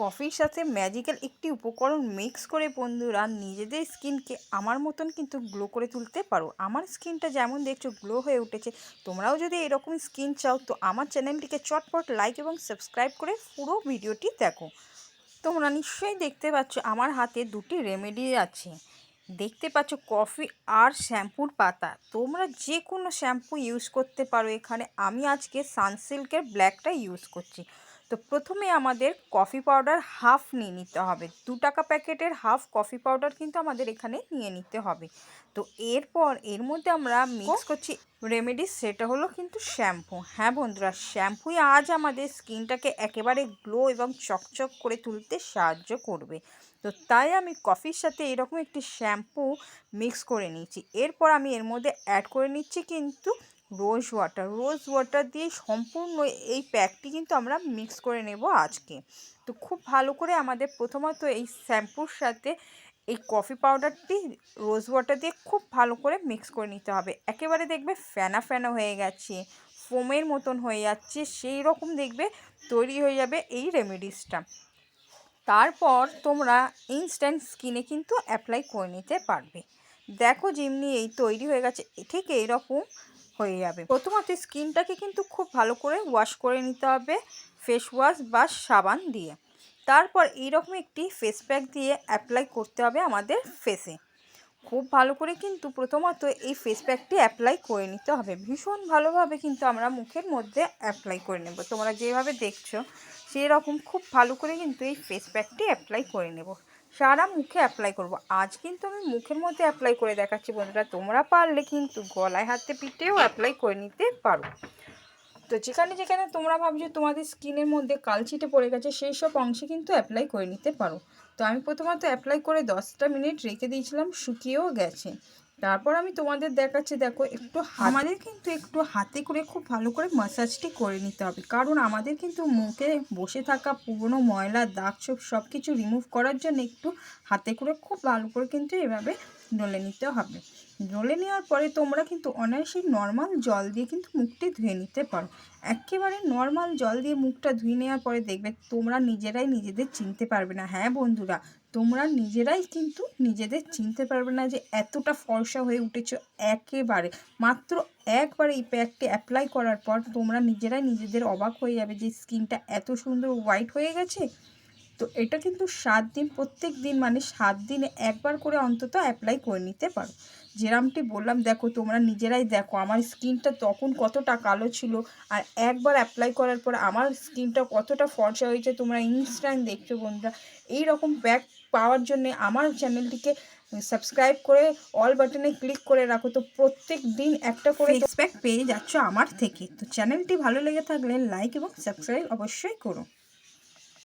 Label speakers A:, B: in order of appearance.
A: কফির সাথে ম্যাজিক্যাল একটি উপকরণ মিক্স করে বন্ধুরা নিজেদের স্কিনকে আমার মতন কিন্তু গ্লো করে তুলতে পারো। আমার স্কিনটা যেমন দেখছো গ্লো হয়ে উঠেছে, তোমরাও যদি এরকম স্কিন চাও তো আমার চ্যানেলটিকে চটপট লাইক এবং সাবস্ক্রাইব করে পুরো ভিডিওটি দেখো। তোমরা নিশ্চয়ই দেখতে পাচ্ছ আমার হাতে দুটি রেমেডি আছে। দেখতে পাচ্ছ কফি আর শ্যাম্পুর পাতা। তোমরা যে কোনো শ্যাম্পু ইউজ করতে পারো এখানে। আমি আজকে সানসিল্কের ব্ল্যাকটা ইউজ করছি। তো প্রথমে আমাদের কফি পাউডার হাফ নিয়ে নিতে হবে। 2 টাকা প্যাকেটের হাফ কফি পাউডার কিন্তু আমাদের এখানে নিয়ে নিতে হবে। তো এরপর এর মধ্যে আমরা মিক্স করছি রেমেডি, সেটা হলো কিন্তু শ্যাম্পু। হ্যাঁ বন্ধুরা, শ্যাম্পুই আজ আমাদের স্কিনটাকে একেবারে গ্লো এবং চকচক করে তুলতে সাহায্য করবে। তো তাই আমি কফির সাথে এরকম একটি শ্যাম্পু মিক্স করে নিচ্ছি। এরপর আমি এর মধ্যে অ্যাড করে নিচ্ছি কিন্তু রোজ ওয়াটার দিয়ে সম্পূর্ণ এই প্যাকটি কিন্তু আমরা মিক্স করে নেব আজকে। তো খুব ভালো করে আমাদের প্রথমত এই শ্যাম্পুর সাথে এই কফি পাউডারটি রোজ ওয়াটার দিয়ে খুব ভালো করে মিক্স করে নিতে হবে। একেবারে দেখবে ফেনা ফেনা হয়ে গেছে, ফোমের মতন হয়ে যাচ্ছে, সেই রকম দেখবে তৈরি হয়ে যাবে এই রেমেডিসটা। তারপর তোমরা ইনস্ট্যান্ট স্কিনে কিন্তু অ্যাপ্লাই করে নিতে পারবে। দেখো যেমনি এই তৈরি হয়ে গেছে, ঠিক এইরকম হয়ে যাবে। প্রথমত স্কিনটাকে কিন্তু খুব ভালো করে ওয়াশ করে নিতে হবে ফেস ওয়াশ বা সাবান দিয়ে। তারপর এইরকম একটি ফেস প্যাক দিয়ে অ্যাপ্লাই করতে হবে আমাদের ফেসে। খুব ভালো করে কিন্তু প্রথমত এই ফেস প্যাকটি অ্যাপ্লাই করে নিতে হবে। ভীষণ ভালোভাবে কিন্তু আমরা মুখের মধ্যে অ্যাপ্লাই করে নেব। তোমরা যেভাবে দেখছো সেই রকম খুব ভালো করে কিন্তু এই ফেস প্যাকটি অ্যাপ্লাই করে নেব। সারা মুখে অ্যাপ্লাই করব। আজ কিন্তু আমি মুখের মধ্যে অ্যাপ্লাই করে দেখাচ্ছি বন্ধুরা, তোমরা পারলে কিন্তু গলায় হাতে পিঠেও অ্যাপ্লাই করে নিতে পারো। তো যেখানে যেখানে তোমরা ভাবছো তোমাদের স্কিনের মধ্যে কালচিটে পড়ে গেছে সেই সব অংশে কিন্তু অ্যাপ্লাই করে নিতে পারো। তো আমি প্রথমত অ্যাপ্লাই করে 10টা মিনিট রেখে দিয়েছিলাম, শুকিয়েও গেছে। তারপর আমি তোমাদের দেখাচ্ছি, দেখো আমাদের কিন্তু একটু হাতে করে খুব ভালো করে ম্যাসাজটি করে নিতে হবে, কারণ আমাদের কিন্তু মুখে বসে থাকা পুরনো ময়লা দাগ ছোপ সব কিছু রিমুভ করার জন্য একটু হাতে করে খুব ভালো করে কিন্তু এভাবে ডলে নিতে হবে। ডলে নেওয়ার পরে তোমরা কিন্তু অনায়াসেই নর্মাল জল দিয়ে কিন্তু মুখটি ধুয়ে নিতে পারো। একেবারে নর্মাল জল দিয়ে মুখটা ধুয়ে নেওয়ার পরে দেখবে তোমরা নিজেরাই নিজেদের চিনতে পারবে না। হ্যাঁ বন্ধুরা, তোমরা নিজেরাই কিন্তু নিজেদের চিনতে পারবে না যে এতটা ফর্সা হয়ে উঠেছো। একেবারে মাত্র একবার এই প্যাকটি অ্যাপ্লাই করার পর তোমরা নিজেরাই নিজেদের অবাক হয়ে যাবে যে স্কিনটা এত সুন্দর হোয়াইট হয়ে গেছে। তো এটা কিন্তু 7 দিন, প্রত্যেক দিন মানে 7 দিনে একবার করে অন্তত অ্যাপ্লাই করে নিতে পারো। যেরমটি বললাম, দেখো তোমরা নিজেরাই দেখো আমার স্কিনটা তখন কতটা কালো ছিল আর একবার অ্যাপ্লাই করার পর আমার স্কিনটা কতটা ফর্সা হয়েছে তোমরা ইনস্ট্যান্ট দেখছো বন্ধুরা। এই রকম প্যাক পাওয়ার জন্য আমার চ্যানেলটিকে সাবস্ক্রাইব করে অল বাটনে ক্লিক করে রাখো। তো প্রত্যেক দিন একটা করে ফেস প্যাক পেয়ে যাচ্ছ আমার থেকে। তো চ্যানেলটি ভালো লেগে থাকলে লাইক এবং সাবস্ক্রাইব অবশ্যই করো।